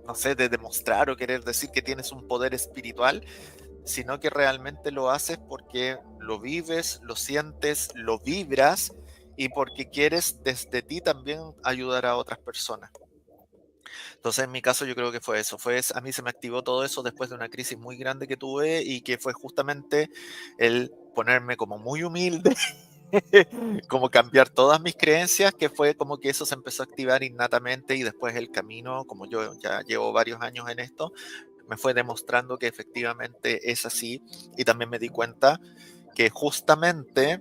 no sé, de demostrar o querer decir que tienes un poder espiritual, sino que realmente lo haces porque lo vives, lo sientes, lo vibras y porque quieres desde ti también ayudar a otras personas. Entonces, en mi caso, yo creo que fue eso. A mí se me activó todo eso después de una crisis muy grande que tuve y que fue justamente el ponerme como muy humilde, como cambiar todas mis creencias, que fue como que eso se empezó a activar innatamente y después el camino, como yo ya llevo varios años en esto, me fue demostrando que efectivamente es así y también me di cuenta que justamente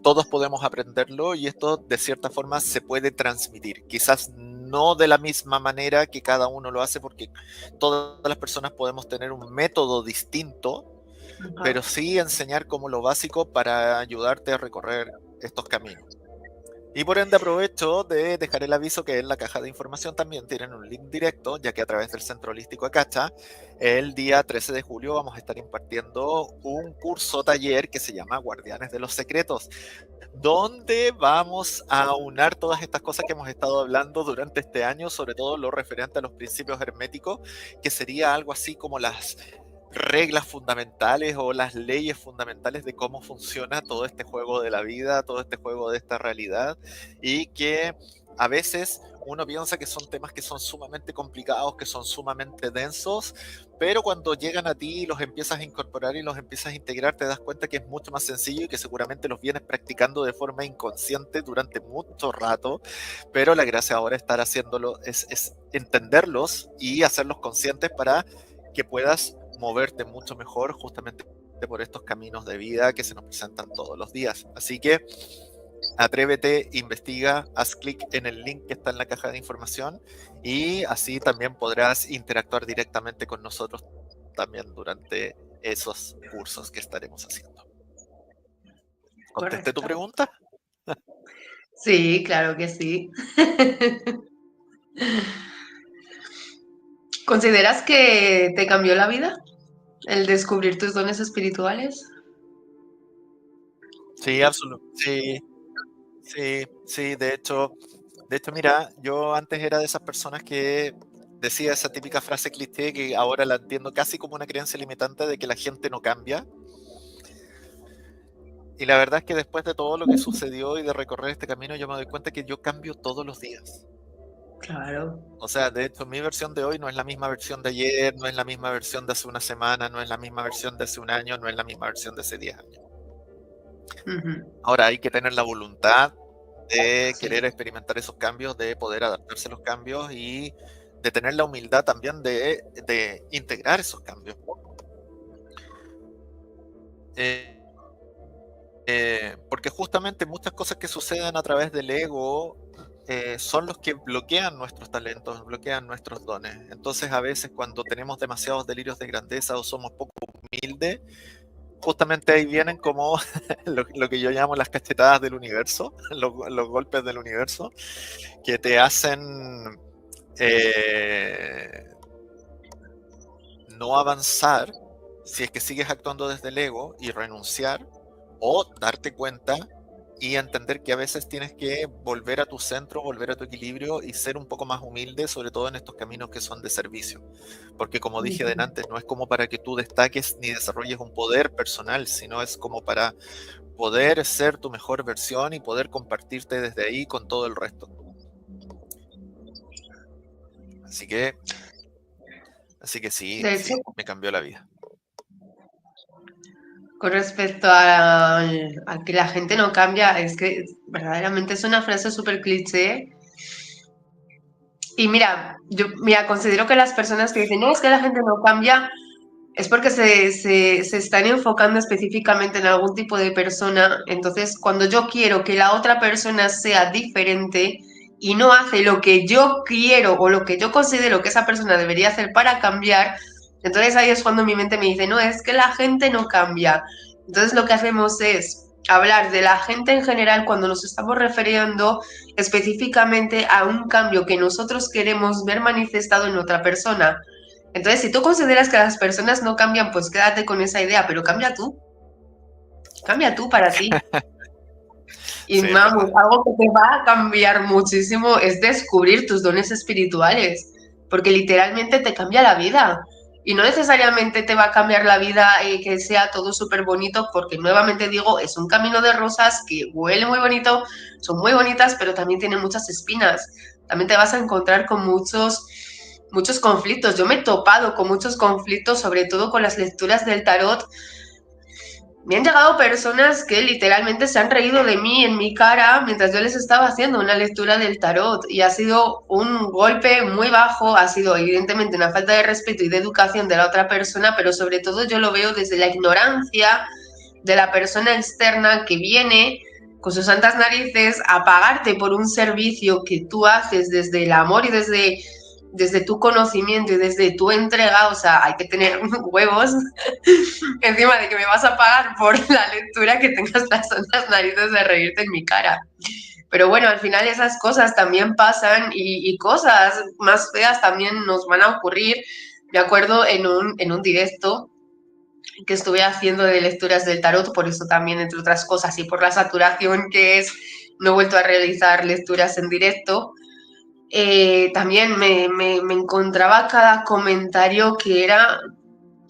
todos podemos aprenderlo y esto de cierta forma se puede transmitir. Quizás no de la misma manera que cada uno lo hace porque todas las personas podemos tener un método distinto, pero sí enseñar como lo básico para ayudarte a recorrer estos caminos. Y por ende aprovecho de dejar el aviso que en la caja de información también tienen un link directo, ya que a través del Centro Holístico Acacha, el día 13 de julio vamos a estar impartiendo un curso taller que se llama Guardianes de los Secretos, donde vamos a aunar todas estas cosas que hemos estado hablando durante este año, sobre todo lo referente a los principios herméticos, que sería algo así como las reglas fundamentales o las leyes fundamentales de cómo funciona todo este juego de la vida, todo este juego de esta realidad, y que a veces uno piensa que son temas que son sumamente complicados, que son sumamente densos, pero cuando llegan a ti y los empiezas a incorporar y los empiezas a integrar, te das cuenta que es mucho más sencillo y que seguramente los vienes practicando de forma inconsciente durante mucho rato, pero la gracia ahora es estar haciéndolo, es entenderlos y hacerlos conscientes para que puedas moverte mucho mejor justamente por estos caminos de vida que se nos presentan todos los días. Así que atrévete, investiga, haz clic en el link que está en la caja de información y así también podrás interactuar directamente con nosotros también durante esos cursos que estaremos haciendo. ¿Contesté tu correcto. pregunta? Sí, claro que sí. ¿Consideras que te cambió la vida el descubrir tus dones espirituales? Sí, absolutamente. Sí, sí, sí. De hecho, mira, yo antes era de esas personas que decía esa típica frase cliché que ahora la entiendo casi como una creencia limitante de que la gente no cambia. Y la verdad es que después de todo lo que sucedió y de recorrer este camino, yo me doy cuenta que yo cambio todos los días. Claro. O sea, de hecho, mi versión de hoy no es la misma versión de ayer, no es la misma versión de hace una semana, no es la misma versión de hace un año, no es la misma versión de hace 10 años. Ujú. Ahora hay que tener la voluntad de Sí. querer experimentar esos cambios, de poder adaptarse a los cambios y de tener la humildad también de integrar esos cambios. Eh, Porque justamente muchas cosas que suceden a través del ego son los que bloquean nuestros talentos, bloquean nuestros dones. Entonces a veces cuando tenemos demasiados delirios de grandeza o somos poco humildes, justamente ahí vienen como lo que yo llamo las cachetadas del universo, los golpes del universo, que te hacen eh, no avanzar si es que sigues actuando desde el ego y renunciar o darte cuenta y entender que a veces tienes que volver a tu centro, volver a tu equilibrio y ser un poco más humilde, sobre todo en estos caminos que son de servicio. Porque como dije Ujú. antes, no es como para que tú destaques ni desarrolles un poder personal, sino es como para poder ser tu mejor versión y poder compartirte desde ahí con todo el resto. Así que, así que sí, De hecho, sí, me cambió la vida. con respecto a que la gente no cambia, es que verdaderamente es una frase súper cliché. Y mira, yo considero que las personas que dicen, no, es que la gente no cambia, es porque se están enfocando específicamente en algún tipo de persona. Entonces, cuando yo quiero que la otra persona sea diferente y no hace lo que yo quiero o lo que yo considero que esa persona debería hacer para cambiar, entonces ahí es cuando mi mente me dice, no, es que la gente no cambia. Entonces lo que hacemos es hablar de la gente en general cuando nos estamos refiriendo específicamente a un cambio que nosotros queremos ver manifestado en otra persona. Entonces, si tú consideras que las personas no cambian, pues quédate con esa idea, pero cambia tú para ti. Y Sí, es vamos, verdad. algo que te va a cambiar muchísimo es descubrir tus dones espirituales, porque literalmente te cambia la vida. Y no necesariamente te va a cambiar la vida que sea todo súper bonito, porque nuevamente digo, es un camino de rosas que huele muy bonito, son muy bonitas, pero también tienen muchas espinas. También te vas a encontrar con muchos conflictos. Yo me he topado con muchos conflictos, sobre todo con las lecturas del tarot. Me han llegado personas que literalmente se han reído de mí en mi cara mientras yo les estaba haciendo una lectura del tarot y ha sido un golpe muy bajo, ha sido evidentemente una falta de respeto y de educación de la otra persona, pero sobre todo yo lo veo desde la ignorancia de la persona externa que viene con sus santas narices a pagarte por un servicio que tú haces desde el amor y desde tu conocimiento y desde tu entrega. O sea, hay que tener huevos encima de que me vas a pagar por la lectura, que tengas las santas narices de reírte en mi cara. Pero bueno, al final esas cosas también pasan y cosas más feas también nos van a ocurrir. Me acuerdo en un directo que estuve haciendo de lecturas del tarot, por eso también, entre otras cosas, y por la saturación que es, no he vuelto a realizar lecturas en directo. También me encontraba cada comentario que era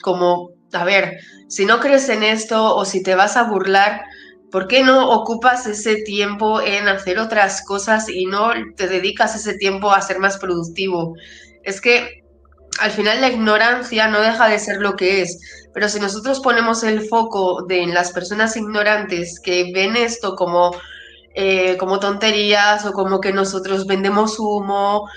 como, a ver, si no crees en esto o si te vas a burlar, ¿por qué no ocupas ese tiempo en hacer otras cosas y no te dedicas ese tiempo a ser más productivo? Es que al final la ignorancia no deja de ser lo que es, pero si nosotros ponemos el foco en las personas ignorantes que ven esto como tonterías o como que nosotros vendemos humo,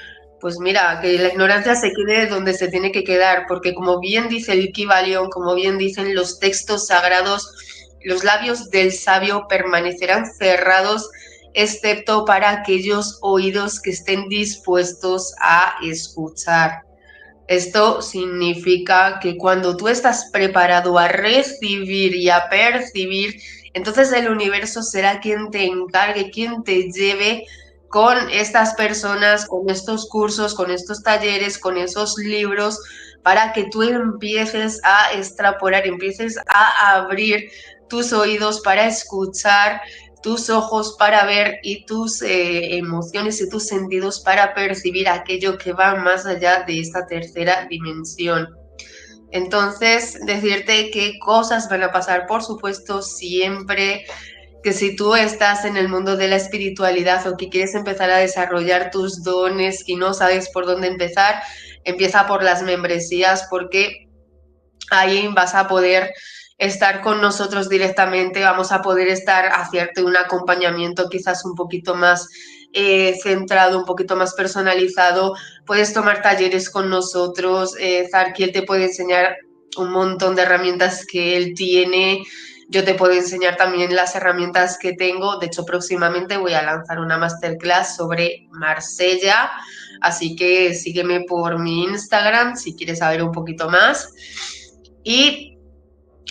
pues mira, que la ignorancia se quede donde se tiene que quedar, porque como bien dice el Kybalion, como bien dicen los textos sagrados, los labios del sabio permanecerán cerrados, excepto para aquellos oídos que estén dispuestos a escuchar. Esto significa que cuando tú estás preparado a recibir y a percibir Entonces el universo será quien te encargue, quien te lleve con estas personas, con estos cursos, con estos talleres, con esos libros, para que tú empieces a extrapolar, empieces a abrir tus oídos para escuchar, tus ojos para ver y tus emociones y tus sentidos para percibir aquello que va más allá de esta tercera dimensión. Entonces, decirte qué cosas van a pasar, por supuesto, siempre que si tú estás en el mundo de la espiritualidad o que quieres empezar a desarrollar tus dones y no sabes por dónde empezar, empieza por las membresías, porque ahí vas a poder estar con nosotros directamente, vamos a poder hacerte un acompañamiento quizás un poquito más centrado, un poquito más personalizado. Puedes tomar talleres con nosotros, Zarkiel te puede enseñar un montón de herramientas que él tiene. Yo te puedo enseñar también las herramientas que tengo. De hecho, próximamente voy a lanzar una masterclass sobre Marsella. Así que sígueme por mi Instagram si quieres saber un poquito más. Y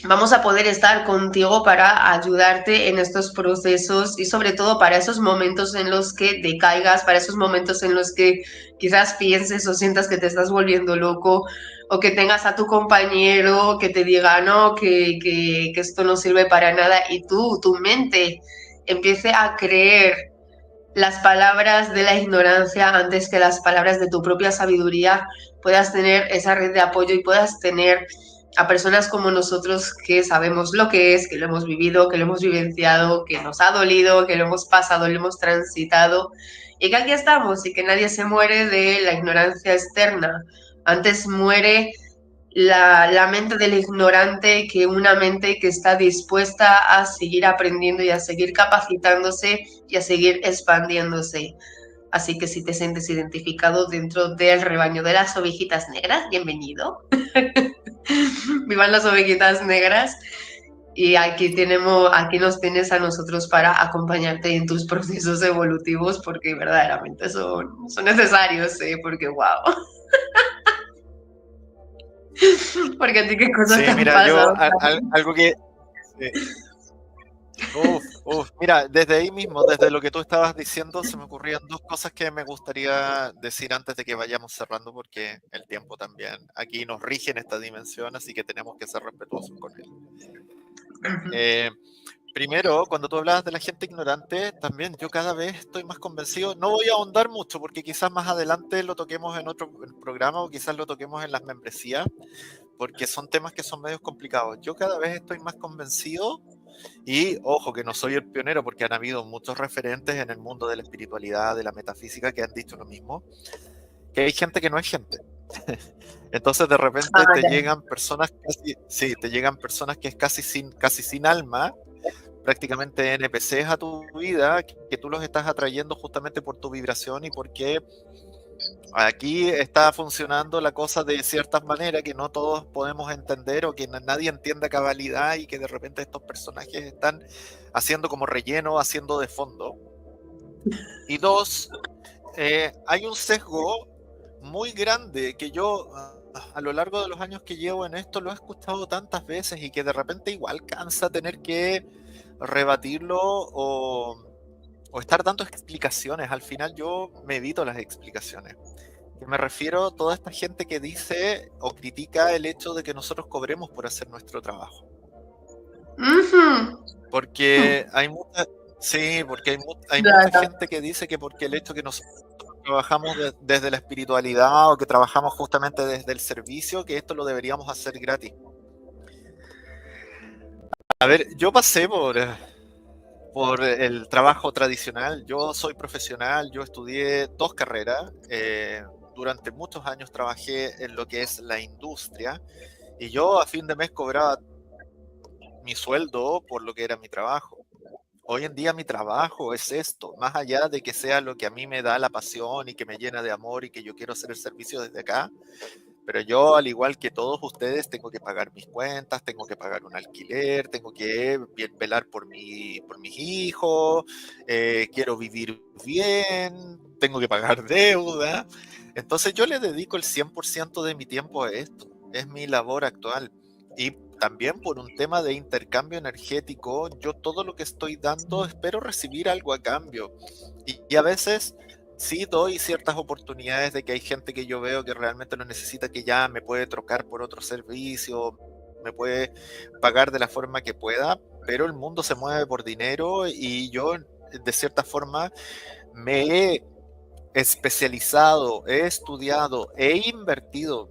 vamos a poder estar contigo para ayudarte en estos procesos y sobre todo para esos momentos en los que decaigas, para esos momentos en los que quizás pienses o sientas que te estás volviendo loco o que tengas a tu compañero que te diga no, que esto no sirve para nada y tu mente empiece a creer las palabras de la ignorancia antes que las palabras de tu propia sabiduría, puedas tener esa red de apoyo y puedas tener a personas como nosotros que sabemos lo que es, que lo hemos vivido, que lo hemos vivenciado, que nos ha dolido, que lo hemos pasado, lo hemos transitado y que aquí estamos y que nadie se muere de la ignorancia externa. Antes muere la mente del ignorante que una mente que está dispuesta a seguir aprendiendo y a seguir capacitándose y a seguir expandiéndose. Así que si te sientes identificado dentro del rebaño de las ovejitas negras, bienvenido. Vivan las ovejitas negras. Y aquí nos tienes a nosotros para acompañarte en tus procesos evolutivos porque verdaderamente son necesarios, porque wow. Porque a ti qué cosas te Sí, han mira, yo pasado. algo que... mira, desde ahí mismo, desde lo que tú estabas diciendo, se me ocurrían dos cosas que me gustaría decir antes de que vayamos cerrando, porque el tiempo también aquí nos rige en esta dimensión, así que tenemos que ser respetuosos con él. Primero, cuando tú hablabas de la gente ignorante, también yo cada vez estoy más convencido, no voy a ahondar mucho, porque quizás más adelante lo toquemos en otro programa o quizás lo toquemos en las membresías, porque son temas que son medios complicados. Yo cada vez estoy más convencido. Y ojo que no soy el pionero porque han habido muchos referentes en el mundo de la espiritualidad, de la metafísica que han dicho lo mismo, que hay gente que no es gente. Entonces de repente te llegan personas te llegan personas que es casi sin alma, prácticamente NPCs a tu vida, que tú los estás atrayendo justamente por tu vibración y porque aquí está funcionando la cosa de ciertas maneras que no todos podemos entender o que nadie entiende a cabalidad y que de repente estos personajes están haciendo como relleno, haciendo de fondo. Y dos, hay un sesgo muy grande que yo a lo largo de los años que llevo en esto lo he escuchado tantas veces y que de repente igual cansa tener que rebatirlo o estar dando explicaciones. Al final yo me evito las explicaciones. Me refiero a toda esta gente que dice o critica el hecho de que nosotros cobremos por hacer nuestro trabajo. Porque hay mucha, porque hay mucha gente que dice que porque el hecho que nosotros trabajamos desde la espiritualidad o que trabajamos justamente desde el servicio, que esto lo deberíamos hacer gratis. A ver, yo pasé por el trabajo tradicional. Yo soy profesional, yo estudié 2 carreras. Durante muchos años trabajé en lo que es la industria y yo a fin de mes cobraba mi sueldo por lo que era mi trabajo. Hoy en día mi trabajo es esto, más allá de que sea lo que a mí me da la pasión y que me llena de amor y que yo quiero hacer el servicio desde acá, pero yo, al igual que todos ustedes, tengo que pagar mis cuentas, tengo que pagar un alquiler, tengo que velar por mis hijos, quiero vivir bien, tengo que pagar deuda. Entonces yo le dedico el 100% de mi tiempo a esto, es mi labor actual. Y también por un tema de intercambio energético, yo todo lo que estoy dando espero recibir algo a cambio. Y a veces sí doy ciertas oportunidades de que hay gente que yo veo que realmente lo necesita, que ya me puede trocar por otro servicio, me puede pagar de la forma que pueda, pero el mundo se mueve por dinero y yo de cierta forma me he especializado, he estudiado, he invertido.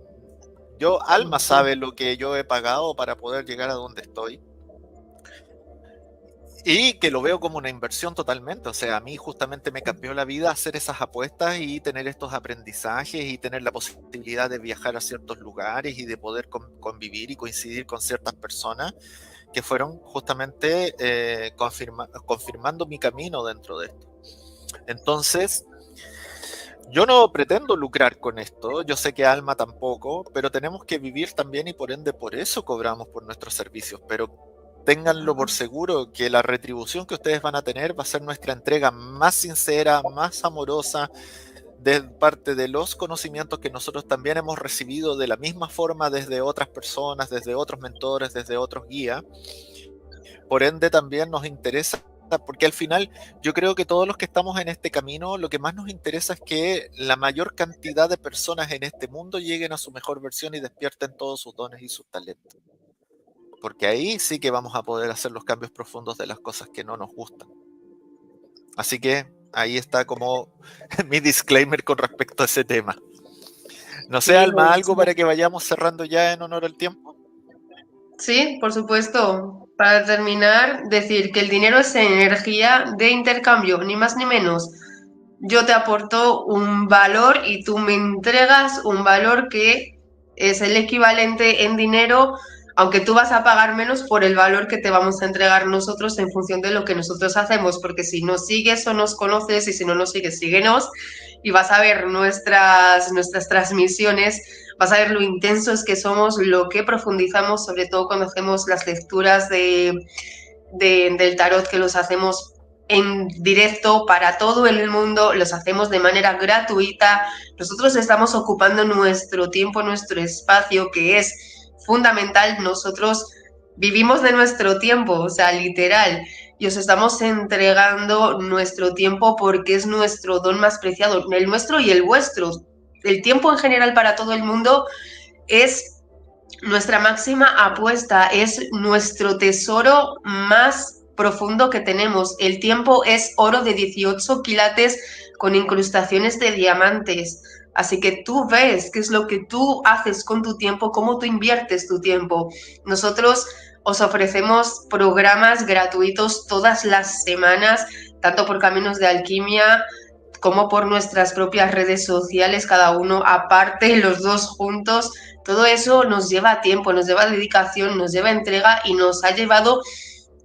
Alma sabe lo que yo he pagado para poder llegar a donde estoy. Y que lo veo como una inversión totalmente. O sea, a mí justamente me cambió la vida hacer esas apuestas y tener estos aprendizajes y tener la posibilidad de viajar a ciertos lugares y de poder convivir y coincidir con ciertas personas que fueron justamente confirmando mi camino dentro de esto. Entonces, yo no pretendo lucrar con esto, yo sé que Alma tampoco, pero tenemos que vivir también y por ende por eso cobramos por nuestros servicios, pero ténganlo por seguro que la retribución que ustedes van a tener va a ser nuestra entrega más sincera, más amorosa, de parte de los conocimientos que nosotros también hemos recibido de la misma forma desde otras personas, desde otros mentores, desde otros guías. Por ende también nos interesa, porque al final yo creo que todos los que estamos en este camino, lo que más nos interesa es que la mayor cantidad de personas en este mundo lleguen a su mejor versión y despierten todos sus dones y sus talentos. Porque ahí sí que vamos a poder hacer los cambios profundos de las cosas que no nos gustan. Así que ahí está como mi disclaimer con respecto a ese tema. No sé, Alma, algo para que vayamos cerrando ya en honor al tiempo. Sí, por supuesto. Para terminar, decir que el dinero es energía de intercambio, ni más ni menos. Yo te aporto un valor y tú me entregas un valor que es el equivalente en dinero, aunque tú vas a pagar menos por el valor que te vamos a entregar nosotros en función de lo que nosotros hacemos, porque si nos sigues o nos conoces y si no nos sigues, síguenos y vas a ver nuestras transmisiones, vas a ver lo intensos que somos, lo que profundizamos, sobre todo cuando hacemos las lecturas del tarot, que los hacemos en directo para todo el mundo, los hacemos de manera gratuita. Nosotros estamos ocupando nuestro tiempo, nuestro espacio, que es fundamental. Nosotros vivimos de nuestro tiempo, o sea, literal, y os estamos entregando nuestro tiempo porque es nuestro don más preciado, el nuestro y el vuestro. El tiempo en general para todo el mundo es nuestra máxima apuesta, es nuestro tesoro más profundo que tenemos. El tiempo es oro de 18 quilates con incrustaciones de diamantes. Así que tú ves qué es lo que tú haces con tu tiempo, cómo tú inviertes tu tiempo. Nosotros os ofrecemos programas gratuitos todas las semanas, tanto por Caminos de Alquimia como por nuestras propias redes sociales, cada uno aparte, los dos juntos. Todo eso nos lleva tiempo, nos lleva dedicación, nos lleva entrega y nos ha llevado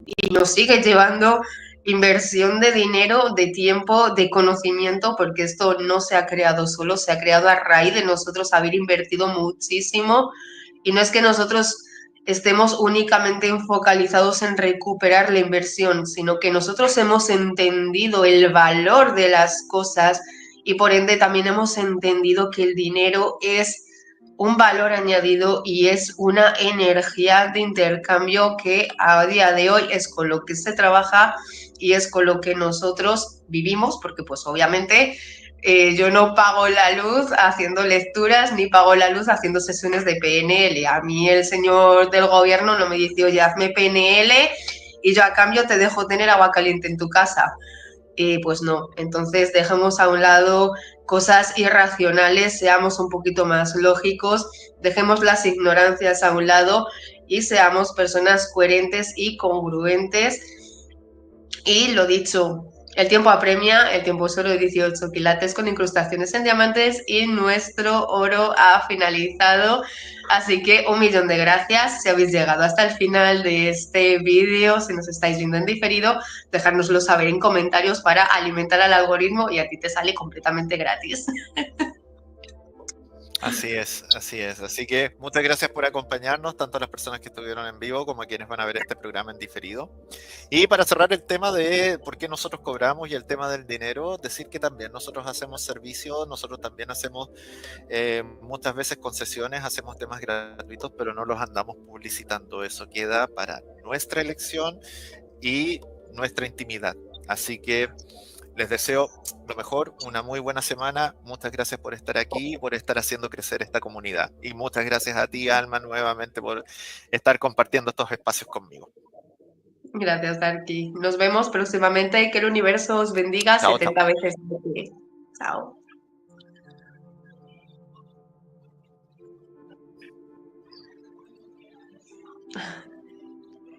y nos sigue llevando inversión de dinero, de tiempo, de conocimiento, porque esto no se ha creado solo, se ha creado a raíz de nosotros haber invertido muchísimo. Y no es que nosotros estemos únicamente focalizados en recuperar la inversión, sino que nosotros hemos entendido el valor de las cosas y por ende también hemos entendido que el dinero es un valor añadido y es una energía de intercambio que a día de hoy es con lo que se trabaja y es con lo que nosotros vivimos, porque pues obviamente yo no pago la luz haciendo lecturas ni pago la luz haciendo sesiones de PNL. A mí el señor del gobierno no me dice, oye, hazme PNL y yo a cambio te dejo tener agua caliente en tu casa. Pues no, entonces dejemos a un lado cosas irracionales, seamos un poquito más lógicos, dejemos las ignorancias a un lado y seamos personas coherentes y congruentes. Y lo dicho, el tiempo apremia, el tiempo es oro de 18 quilates con incrustaciones en diamantes y nuestro oro ha finalizado. Así que 1.000.000 de gracias si habéis llegado hasta el final de este vídeo. Si nos estáis viendo en diferido, dejárnoslo saber en comentarios para alimentar al algoritmo y a ti te sale completamente gratis. Así es, así es. Así que muchas gracias por acompañarnos, tanto a las personas que estuvieron en vivo como a quienes van a ver este programa en diferido. Y para cerrar el tema de por qué nosotros cobramos y el tema del dinero, decir que también nosotros hacemos servicios, nosotros también hacemos muchas veces concesiones, hacemos temas gratuitos, pero no los andamos publicitando. Eso queda para nuestra elección y nuestra intimidad. Así que les deseo lo mejor, una muy buena semana. Muchas gracias por estar aquí, por estar haciendo crecer esta comunidad. Y muchas gracias a ti, Alma, nuevamente por estar compartiendo estos espacios conmigo. Gracias, Darky. Nos vemos próximamente y que el universo os bendiga Chao, chao. 70 veces. Chao.